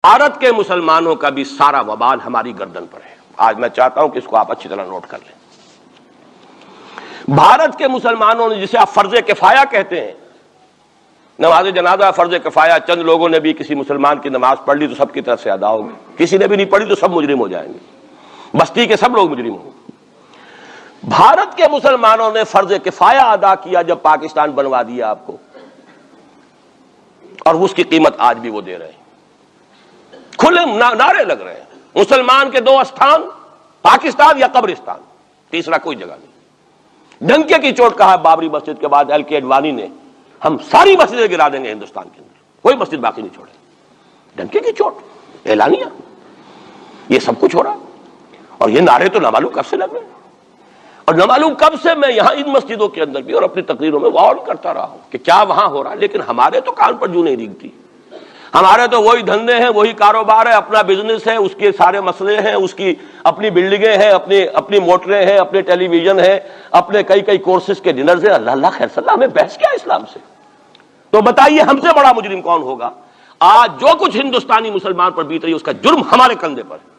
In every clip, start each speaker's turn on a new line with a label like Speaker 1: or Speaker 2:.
Speaker 1: بھارت کے مسلمانوں کا بھی سارا وبال ہماری گردن پر ہے۔ آج میں چاہتا ہوں کہ اس کو آپ اچھی طرح نوٹ کر لیں۔ بھارت کے مسلمانوں نے، جسے آپ فرض کفایہ کہتے ہیں، نماز جنازہ فرض کفایہ، چند لوگوں نے بھی کسی مسلمان کی نماز پڑھ لی تو سب کی طرف سے ادا ہوگی، کسی نے بھی نہیں پڑھی تو سب مجرم ہو جائیں گے، بستی کے سب لوگ مجرم ہوں گے۔ بھارت کے مسلمانوں نے فرض کفایہ ادا کیا جب پاکستان بنوا دیا آپ کو، اور اس کی قیمت آج بھی وہ دے رہے ہیں۔ کھلے نعرے لگ رہے ہیں، مسلمان کے دو استھان، پاکستان یا قبرستان، تیسرا کوئی جگہ نہیں۔ ڈنکے کی چوٹ کہا بابری مسجد کے بعد ایل کے اڈوانی نے، ہم ساری مسجدیں گرا دیں گے ہندوستان کے اندر، کوئی مسجد باقی نہیں چھوڑے۔ ڈنکے کی چوٹ، اعلانیہ، یہ سب کچھ ہو رہا، اور یہ نعرے تو نامعلوم کب سے لگ رہے ہیں، اور نامعلوم کب سے میں یہاں ان مسجدوں کے اندر بھی اور اپنی تقریروں میں غور کرتا رہا ہوں کہ کیا وہاں ہو رہا ہے، لیکن ہمارے تو کان پر جوں نہیں ریگتی۔ ہمارے تو وہی دھندے ہیں، وہی کاروبار ہے، اپنا بزنس ہے، اس کے سارے مسئلے ہیں، اس کی اپنی بلڈنگیں ہیں، اپنی موٹریں ہیں، اپنے ٹیلی ویژن ہیں، اپنے کئی کورسز کے ڈنرز ہیں۔ اللہ خیر صلی اللہ، ہمیں بحث کیا اسلام سے؟ تو بتائیے ہم سے بڑا مجرم کون ہوگا؟ آج جو کچھ ہندوستانی مسلمان پر بیت رہی ہے اس کا جرم ہمارے کندھے پر ہے۔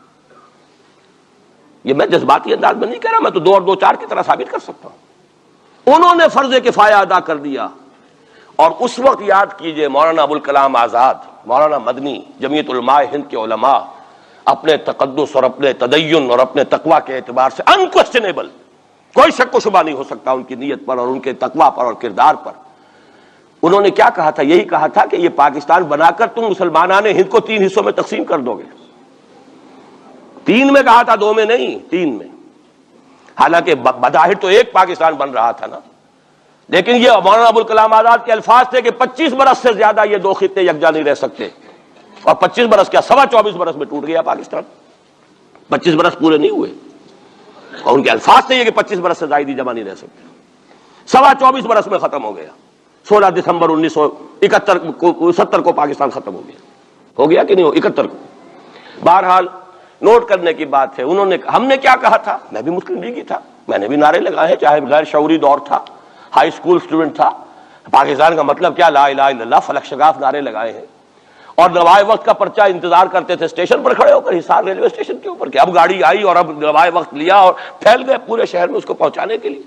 Speaker 1: یہ میں جذباتی انداز میں نہیں کہہ رہا، میں تو دو اور دو چار کی طرح ثابت کر سکتا ہوں۔ انہوں نے فرض کفایہ ادا کر دیا، اور اس وقت یاد کیجئے مولانا ابوالکلام آزاد، مولانا مدنی، جمعیت علماء ہند کے علماء اپنے تقدس اور اپنے تدین اور اپنے تقوی کے اعتبار سے انکوسچنیبل، کوئی شک و شبہ نہیں ہو سکتا ان کی نیت پر اور ان کے تقوی پر اور کردار پر۔ انہوں نے کیا کہا تھا؟ یہی کہا تھا کہ یہ پاکستان بنا کر تم مسلمانان ہند کو 3 حصوں میں تقسیم کر دو گے۔ 3 میں کہا تھا، 2 میں نہیں، 3 میں۔ حالانکہ بظاہر تو ایک پاکستان بن رہا تھا نا، لیکن یہ مولانا ابوالکلام آزاد کے الفاظ تھے کہ 25 برس سے زیادہ یہ 2 خطے یکجا نہیں رہ سکتے، اور 25 برس کیا، 24 برس میں ٹوٹ گیا پاکستان۔ 25 برس پورے نہیں ہوئے، اور ان کے الفاظ تھے یہ کہ 25 برس سے زائد جمع نہیں رہ سکتے۔ 24 برس میں ختم ہو گیا، 16 دسمبر 1970 کو پاکستان ختم ہو گیا کہ نہیں ہو 71 کو۔ بہرحال نوٹ کرنے کی بات ہے، ہم نے کیا کہا تھا؟ میں بھی مسلم لیگی تھا، میں نے بھی نعرے لگائے ہیں، چاہے غیر شعوری دور تھا، ہائی اسکول اسٹوڈنٹ تھا۔ پاکستان کا مطلب کیا، لا الہ الا اللہ، فلک شگاف نعرے لگائے ہیں، اور نوائے وقت کا پرچہ انتظار کرتے تھے اسٹیشن پر کھڑے ہو کر، حصار ریلوے اسٹیشن کے اوپر، کہ اب گاڑی آئی اور اب نوائے وقت لیا اور پھیل گئے پورے شہر میں اس کو پہنچانے کے لیے۔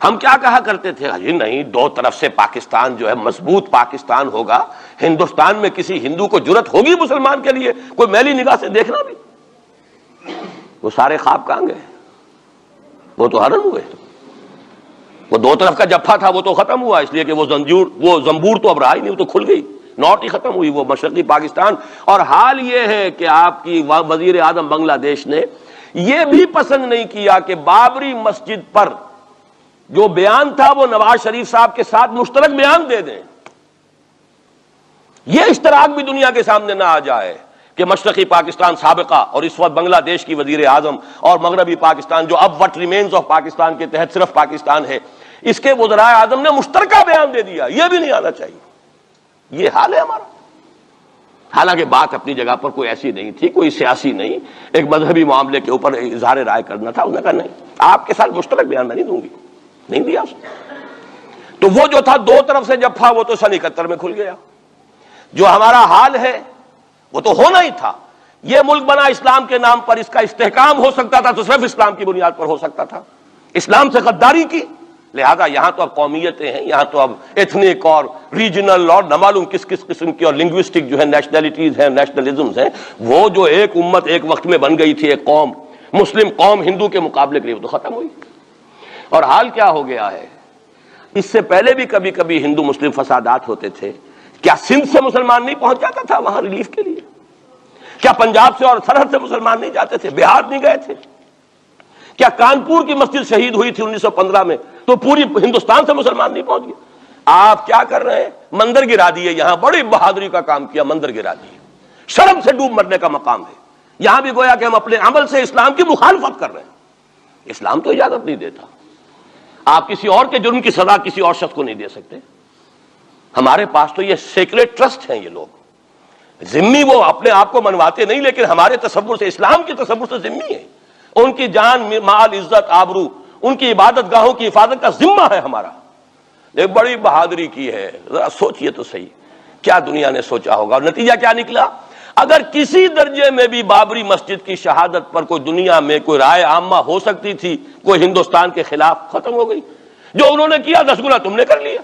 Speaker 1: ہم کیا کہا کرتے تھے؟ جی نہیں، 2 طرف سے پاکستان جو ہے مضبوط پاکستان ہوگا، ہندوستان میں کسی ہندو کو جرت ہوگی مسلمان کے لیے کوئی میلی نگاہ سے دیکھنا بھی؟ وہ سارے خواب کہاں گئے؟ وہ تو حرم ہوئے۔ وہ 2 طرف کا جفا تھا وہ تو ختم ہوا، اس لیے کہ وہ زنبور تو اب رہا ہی نہیں، وہ تو کھل گئی، نوٹ ہی ختم ہوئی وہ مشرقی پاکستان۔ اور حال یہ ہے کہ آپ کی وزیر اعظم بنگلہ دیش نے یہ بھی پسند نہیں کیا کہ بابری مسجد پر جو بیان تھا وہ نواز شریف صاحب کے ساتھ مشترک بیان دے دیں۔ یہ اشتراک بھی دنیا کے سامنے نہ آ جائے کہ مشرقی پاکستان سابقہ اور اس وقت بنگلہ دیش کی وزیر اعظم، اور مغربی پاکستان جو اب وٹ ریمینز آف پاکستان کے تحت صرف پاکستان ہے، اس کے وزرائے اعظم نے مشترکہ بیان دے دیا۔ یہ بھی نہیں آنا چاہیے، یہ حال ہے ہمارا۔ حالانکہ بات اپنی جگہ پر کوئی ایسی نہیں تھی، کوئی سیاسی نہیں، ایک مذہبی معاملے کے اوپر اظہار رائے کرنا تھا۔ انہوں نے کہا نہیں، آپ کے ساتھ مشترک بیان میں نہیں دوں گی، نہیں دیا اس نے۔ تو وہ جو تھا 2 طرف سے جفا، وہ تو سن 71 میں کھل گیا۔ جو ہمارا حال ہے وہ تو ہونا ہی تھا۔ یہ ملک بنا اسلام کے نام پر، اس کا استحکام ہو سکتا تھا تو صرف اسلام کی بنیاد پر ہو سکتا تھا، اسلام سے غداری کی۔ لہذا یہاں تو اب قومیتیں ہیں، یہاں تو اب ایتھنک اور ریجنل اور نہ معلوم کس قسم کی اور لنگوسٹک جو ہے نیشنلٹیز ہیں، نیشنلزمز ہیں، وہ جو ایک امت ایک وقت میں بن گئی تھی، ایک قوم، مسلم قوم ہندو کے مقابلے کے لیے، وہ تو ختم ہوئی۔ اور حال کیا ہو گیا ہے؟ اس سے پہلے بھی کبھی کبھی ہندو مسلم فسادات ہوتے تھے، کیا سندھ سے مسلمان نہیں پہنچ جاتا تھا وہاں ریلیف کے لیے؟ کیا پنجاب سے اور سرحد سے مسلمان نہیں جاتے تھے؟ بہار نہیں گئے تھے؟ کیا کانپور کی مسجد شہید ہوئی تھی 1915 میں تو پوری ہندوستان سے مسلمان نہیں پہنچ گئے؟ آپ کیا کر رہے ہیں؟ مندر گرا دیے، یہاں بڑی بہادری کا کام کیا، مندر گرا دیے۔ شرم سے ڈوب مرنے کا مقام ہے یہاں بھی، گویا کہ ہم اپنے عمل سے اسلام کی مخالفت کر رہے ہیں۔ اسلام تو اجازت نہیں دیتا، آپ کسی اور کے جرم کی سزا کسی اور شخص کو نہیں دے سکتے۔ ہمارے پاس تو یہ سیکریٹ ٹرسٹ ہیں، یہ لوگ ذمہ وہ اپنے آپ کو منواتے نہیں، لیکن ہمارے تصور سے، اسلام کے تصور سے ذمہ ہے۔ ان کی جان، مال، عزت، آبرو، ان کی عبادت گاہوں کی حفاظت کا ذمہ ہے ہمارا۔ ایک بڑی بہادری کی ہے، ذرا سوچئے تو صحیح، کیا دنیا نے سوچا ہوگا، اور نتیجہ کیا نکلا؟ اگر کسی درجے میں بھی بابری مسجد کی شہادت پر کوئی دنیا میں کوئی رائے عامہ ہو سکتی تھی کوئی ہندوستان کے خلاف، ختم ہو گئی۔ جو انہوں نے کیا 10 گنا تم نے کر لیا۔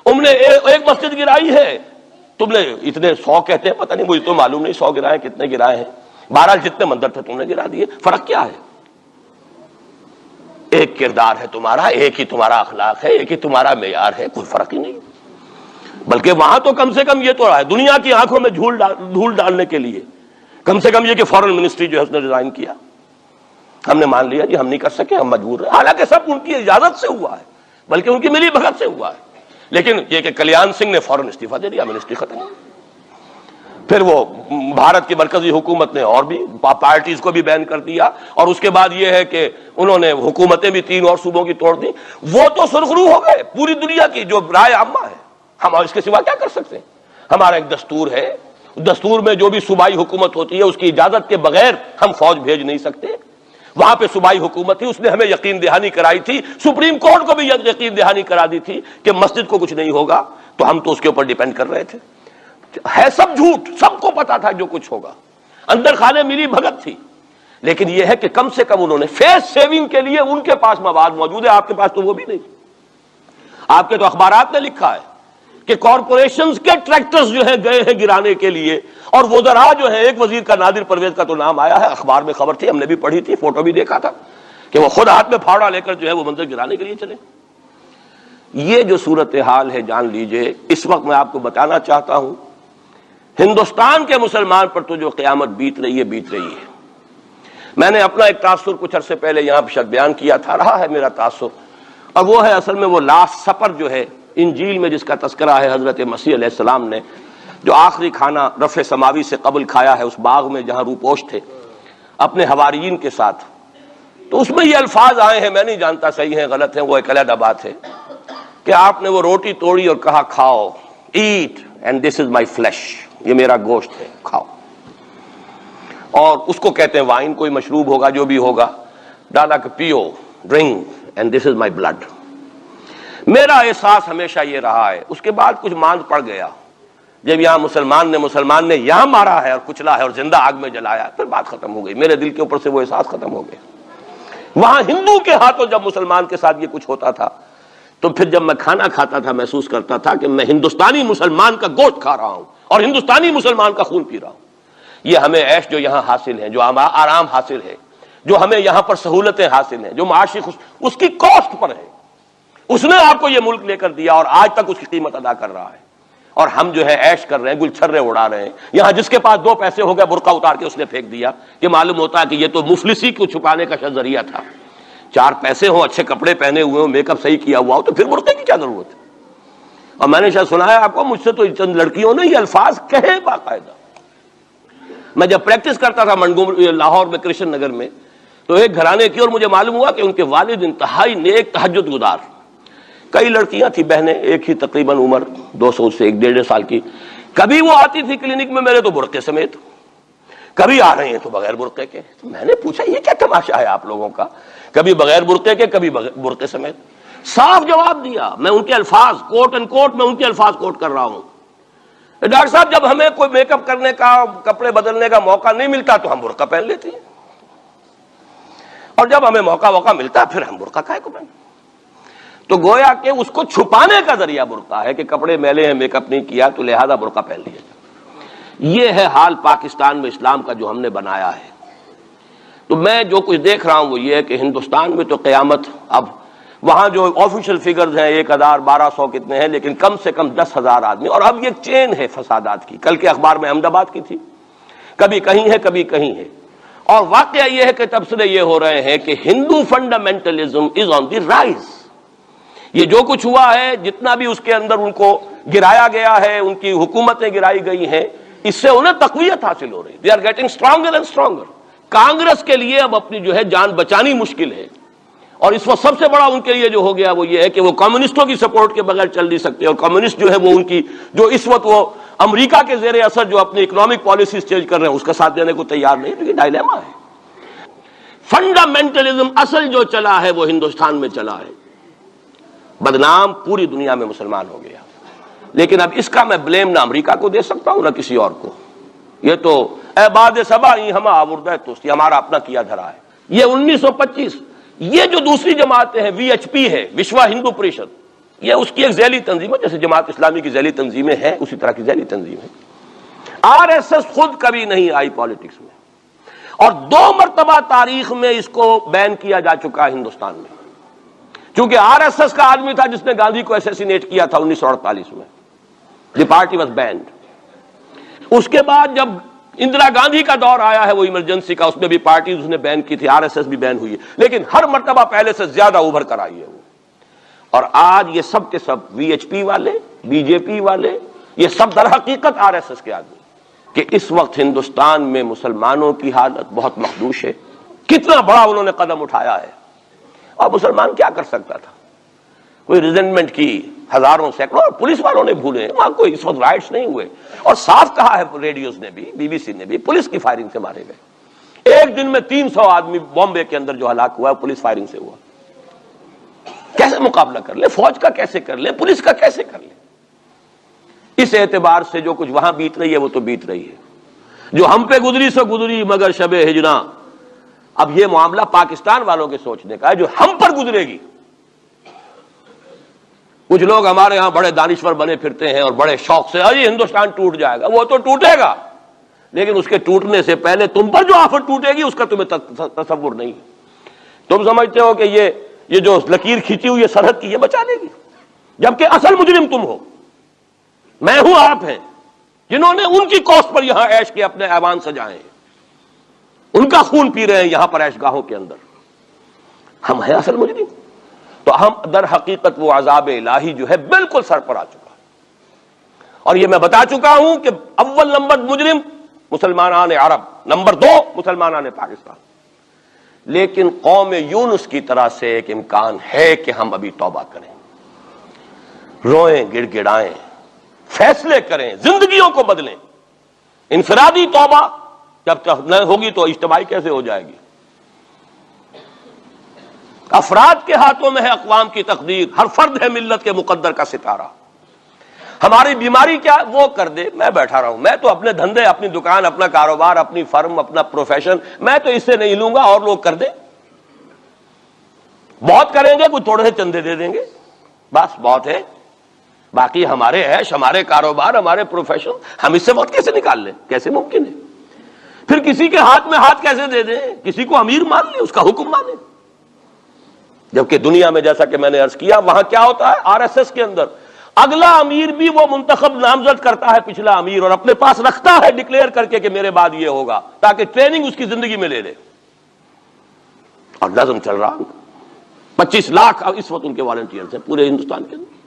Speaker 1: انہوں نے ایک مسجد گرائی ہے، تم نے اتنے 100 کہتے ہیں، پتہ نہیں مجھے تو معلوم نہیں 100 گرائے کتنے گرائے ہیں، بہرحال جتنے مندر تھے تم نے گرا دیے۔ فرق کیا ہے؟ ایک کردار ہے تمہارا، ایک ہی تمہارا اخلاق ہے، ایک ہی تمہارا معیار ہے، کوئی فرق ہی نہیں۔ بلکہ وہاں تو کم سے کم یہ تو رہا ہے دنیا کی آنکھوں میں دھول ڈالنے کے لیے، کم سے کم یہ کہ فورن منسٹری جو ہے اس نے ڈیزائن کیا، ہم نے مان لیا جی ہم نہیں کر سکے، ہم مجبور ہیں، حالانکہ سب ان کی اجازت سے ہوا ہے، بلکہ ان کی ملی بھگت سے ہوا ہے۔ لیکن یہ کہ کلیان سنگھ نے فوراً استعفیٰ دے دیا، منسٹری ختم۔ پھر وہ بھارت کی مرکزی حکومت نے اور بھی پارٹیز کو بھی بین کر دیا، اور اس کے بعد یہ ہے کہ انہوں نے حکومتیں بھی 3 اور صوبوں کی توڑ دی۔ وہ تو سرخرو ہو گئے پوری دنیا کی جو رائے عامہ ہے، ہم اس کے سوا کیا کر سکتے ہیں؟ ہمارا ایک دستور ہے، دستور میں جو بھی صوبائی حکومت ہوتی ہے اس کی اجازت کے بغیر ہم فوج بھیج نہیں سکتے۔ وہاں پہ صوبائی حکومت تھی، اس نے ہمیں یقین دہانی کرائی تھی، سپریم کورٹ کو بھی یقین دہانی کرا دی تھی کہ مسجد کو کچھ نہیں ہوگا، تو ہم تو اس کے اوپر ڈیپینڈ کر رہے تھے۔ ہے سب جھوٹ، سب کو پتا تھا جو کچھ ہوگا، اندر خانے ملی بھگت تھی، لیکن یہ ہے کہ کم سے کم انہوں نے فیس سیونگ کے لیے ان کے پاس مواد موجود ہے، آپ کے پاس تو وہ بھی نہیں۔ آپ کے تو اخبارات نے لکھا ہے کہ کارپوریشنز کے ٹریکٹرز جو ہیں گئے ہیں گرانے کے لیے، اور وزراء جو ہیں، ایک وزیر کا نادر پرویز کا تو نام آیا ہے، اخبار میں خبر تھی، ہم نے بھی پڑھی تھی، فوٹو بھی دیکھا تھا کہ وہ خود ہاتھ میں پھاوڑا لے کر جو ہے وہ منظر گرانے کے لیے چلے۔ یہ جو صورتحال ہے جان لیجئے، اس وقت میں آپ کو بتانا چاہتا ہوں ہندوستان کے مسلمان پر تو جو قیامت بیت رہی ہے بیت رہی ہے۔ میں نے اپنا ایک تاثر کچھ عرصے پہلے یہاں شاید بیان کیا تھا، رہا ہے میرا تاثر، اور وہ ہے اصل میں وہ لاسٹ سپر جو ہے انجیل میں جس کا تذکرہ ہے حضرت مسیح علیہ السلام نے جو آخری کھانا رفع سماوی سے قبل کھایا ہے اس باغ میں جہاں روپوش تھے اپنے حواریین کے ساتھ۔ تو اس میں یہ الفاظ آئے ہیں، میں نہیں جانتا صحیح ہیں غلط ہیں، وہ ایک علیحدہ بات ہے، کہ آپ نے وہ روٹی توڑی اور کہا کھاؤ، eat and this is my flesh, یہ میرا گوشت ہے کھاؤ، اور اس کو کہتے ہیں وائن، کوئی مشروب ہوگا جو بھی ہوگا، ڈالا کہ پیو، drink and this is my blood. میرا احساس ہمیشہ یہ رہا ہے، اس کے بعد کچھ ماند پڑ گیا جب یہاں مسلمان نے یہاں مارا ہے اور کچلا ہے اور زندہ آگ میں جلایا، پھر بات ختم ہو گئی، میرے دل کے اوپر سے وہ احساس ختم ہو گیا۔ وہاں ہندو کے ہاتھوں جب مسلمان کے ساتھ یہ کچھ ہوتا تھا تو پھر جب میں کھانا کھاتا تھا محسوس کرتا تھا کہ میں ہندوستانی مسلمان کا گوشت کھا رہا ہوں اور ہندوستانی مسلمان کا خون پی رہا ہوں۔ یہ ہمیں عیش جو یہاں حاصل ہے، جو آرام حاصل ہے، جو ہمیں یہاں پر سہولتیں حاصل ہیں، جو معاشی اس کی کاسٹ پر ہے۔ اس نے آپ کو یہ ملک لے کر دیا اور آج تک اس کی قیمت ادا کر رہا ہے، اور ہم جو ہے عیش کر رہے ہیں، گل چھرے اڑا رہے ہیں۔ یہاں جس کے پاس 2 پیسے ہو گئے برقع اتار کے اس نے پھینک دیا، کہ معلوم ہوتا ہے کہ یہ تو مفلسی کو چھپانے کا ذریعہ تھا۔ 4 پیسے ہوں، اچھے کپڑے پہنے ہوئے ہوں، میک اپ صحیح کیا ہوا ہو، تو پھر برقعے کی کیا ضرورت ہے؟ اور میں نے شاید سنا ہے آپ کو، مجھ سے تو چند لڑکیوں نے یہ الفاظ کہے باقاعدہ۔ میں جب پریکٹس کرتا تھا لاہور میں کرشن نگر میں، تو ایک گھرانے کی، اور مجھے معلوم ہوا کہ ان کے والد انتہائی نیک تہجد گزار، کئی لڑکیاں تھیں بہنیں، ایک ہی تقریباً عمر 200 سے 1.5 سال کی، کبھی وہ آتی تھی کلینک میں میرے تو برقعے سمیت، کبھی آ رہے ہیں تو بغیر برقعے کے۔ تو میں نے پوچھا یہ کیا تماشا ہے آپ لوگوں کا، کبھی بغیر برقعے کے کبھی برقعے سمیت۔ صاف جواب دیا، میں ان کے الفاظ کوٹ اینڈ کوٹ میں ان کے الفاظ کوٹ کر رہا ہوں، ڈاکٹر صاحب جب ہمیں کوئی میک اپ کرنے کا، کپڑے بدلنے کا موقع نہیں ملتا تو ہم برقع پہن لیتے ہیں، اور جب ہمیں موقع ملتا پھر ہم برقع کائے کو پہن۔ تو گویا کہ اس کو چھپانے کا ذریعہ برقع ہے کہ کپڑے میلے ہیں، میک اپ نہیں کیا تو لہذا برقع پہن لیا جائے۔ یہ ہے حال پاکستان میں اسلام کا جو ہم نے بنایا ہے۔ تو میں جو کچھ دیکھ رہا ہوں وہ یہ ہے کہ ہندوستان میں تو قیامت، اب وہاں جو آفیشیل فگرز ہیں 1000 1200 کتنے ہیں، لیکن کم سے کم 10,000 آدمی، اور اب یہ چین ہے فسادات کی۔ کل کے اخبار میں احمد آباد کی تھی، کبھی کہیں ہے کبھی کہیں ہے، اور واقعہ یہ ہے کہ تبصرے یہ ہو رہے ہیں کہ ہندو فنڈامنٹلزم از آن دی رائز۔ یہ جو کچھ ہوا ہے، جتنا بھی اس کے اندر ان کو گرایا گیا ہے، ان کی حکومتیں گرائی گئی ہیں، اس سے انہیں تقویت حاصل ہو رہی، they are getting stronger and stronger. Congress کے لیے اب اپنی جو ہے جان بچانی مشکل ہے، اور اس وقت سب سے بڑا ان کے لیے جو ہو گیا وہ یہ ہے کہ وہ کمیونسٹوں کی سپورٹ کے بغیر چل نہیں سکتے، اور کمیونسٹ جو ہے وہ ان کی جو اس وقت وہ امریکہ کے زیر اثر جو اپنی اکنامک پالیسیز چینج کر رہے ہیں اس کا ساتھ دینے کو تیار نہیں۔ تو یہ ڈائلیما ہے۔ فنڈامنٹلزم اصل جو چلا ہے وہ ہندوستان میں چلا ہے، بدنام پوری دنیا میں مسلمان ہو گیا، لیکن اب اس کا میں بلیم نہ امریکہ کو دے سکتا ہوں نہ کسی اور کو۔ یہ تو اے باد صبا ہم آوردہ توستی، ہمارا اپنا کیا دھرا ہے. یہ 1925 یہ جو دوسری جماعتیں ہیں، وی ایچ پی ہے، وشوا ہندو پریشد، یہ اس کی ایک ذیلی تنظیم ہے، جیسے جماعت اسلامی کی ذیلی تنظیمیں ہیں اسی طرح کی ذیلی تنظیم ہے. آر ایس ایس خود کبھی نہیں آئی پالیٹکس میں، اور 2 مرتبہ تاریخ میں اس کو بین کیا جا چکا ہے ہندوستان میں. چونکہ آر ایس ایس کا آدمی تھا جس نے گاندھی کو ایسیسینیٹ کیا تھا 1948 میں. دی پارٹی واز بینڈ. اس کے بعد جب اندرا گاندھی کا دور آیا ہے وہ ایمرجنسی کا، اس میں بھی پارٹیز اس نے بین کی تھی، آر ایس ایس بھی بین ہوئی ہے، لیکن ہر مرتبہ پہلے سے زیادہ ابھر کر آئی ہے وہ. اور آج یہ سب کے سب وی ایچ پی والے، بی جے پی والے، یہ سب در حقیقت آر ایس ایس کے آدمی. کہ اس وقت ہندوستان میں مسلمانوں کی حالت بہت مخدوش ہے. کتنا بڑا انہوں نے قدم اٹھایا ہے، اور مسلمان کیا کر سکتا تھا؟ کوئی ریزنٹمنٹ کی ہزاروں سینکڑوں، اور پولیس والوں نے بھولے، وہاں کوئی اس وقت رائٹس نہیں ہوئے. اور صاف کہا ہے ریڈیوز نے بھی، بی بی سی نے بھی، پولیس کی فائرنگ سے مارے گئے. ایک دن میں 300 آدمی بامبے کے اندر جو ہلاک ہوا ہے پولیس فائرنگ سے ہوا. کیسے مقابلہ کر لے؟ فوج کا کیسے کر لے؟ پولیس کا کیسے کر لے؟ اس اعتبار سے جو کچھ وہاں بیت رہی ہے وہ تو بیت رہی ہے. جو ہم پہ گزری سو گزری مگر شب ہجراں. اب یہ معاملہ پاکستان والوں کے سوچنے کا ہے، جو ہم پر گزرے گی. کچھ لوگ ہمارے ہاں بڑے دانشور بنے پھرتے ہیں اور بڑے شوق سے ارے ہندوستان ٹوٹ جائے گا. وہ تو ٹوٹے گا، لیکن اس کے ٹوٹنے سے پہلے تم پر جو آفت ٹوٹے گی اس کا تمہیں تصور نہیں. تم سمجھتے ہو کہ یہ جو لکیر کھینچی ہوئی ہے سرحد کی، یہ بچا لے گی، جبکہ اصل مجرم تم ہو، میں ہوں، آپ ہیں، جنہوں نے ان کی کوسٹ پر یہاں عیش کے اپنے ایوان سجائے ہیں، ان کا خون پی رہے ہیں یہاں پر عیش گاہوں کے اندر. ہم ہیں اصل مجرم. تو ہم در حقیقت وہ عذاب الہی جو ہے بالکل سر پر آ چکا. اور یہ میں بتا چکا ہوں کہ اول نمبر مجرم مسلمانان عرب، نمبر 2 مسلمانان پاکستان. لیکن قوم یونس کی طرح سے ایک امکان ہے کہ ہم ابھی توبہ کریں، روئیں، گڑ گڑائیں، فیصلے کریں، زندگیوں کو بدلیں. انفرادی توبہ جب تک نہ ہوگی تو اجتماعی کیسے ہو جائے گی؟ افراد کے ہاتھوں میں ہے اقوام کی تقدیر. ہر فرد ہے ملت کے مقدر کا ستارہ. ہماری بیماری کیا؟ وہ کر دے، میں بیٹھا رہا ہوں، میں تو اپنے دھندے، اپنی دکان، اپنا کاروبار، اپنی فرم، اپنا پروفیشن، میں تو اس سے نہیں لوں گا، اور لوگ کر دیں. بہت کریں گے، کوئی تھوڑے سے چندے دے دیں گے، بس بہت ہے. باقی ہمارے عیش، ہمارے کاروبار، ہمارے پروفیشن، ہم اس سے وقت کیسے نکال لیں؟ کیسے ممکن ہے؟ پھر کسی کے ہاتھ میں ہاتھ کیسے دے دیں؟ کسی کو امیر مان لیں، اس کا حکم مانیں. جبکہ دنیا میں جیسا کہ میں نے عرض کیا، وہاں کیا ہوتا ہے؟ آر ایس ایس کے اندر اگلا امیر بھی وہ منتخب نامزد کرتا ہے پچھلا امیر، اور اپنے پاس رکھتا ہے ڈکلیئر کر کے کہ میرے بعد یہ ہوگا، تاکہ ٹریننگ اس کی زندگی میں لے لے. اور نظم چل رہا 25 لاکھ اس وقت ان کے والنٹیئرز ہیں پورے ہندوستان کے اندر.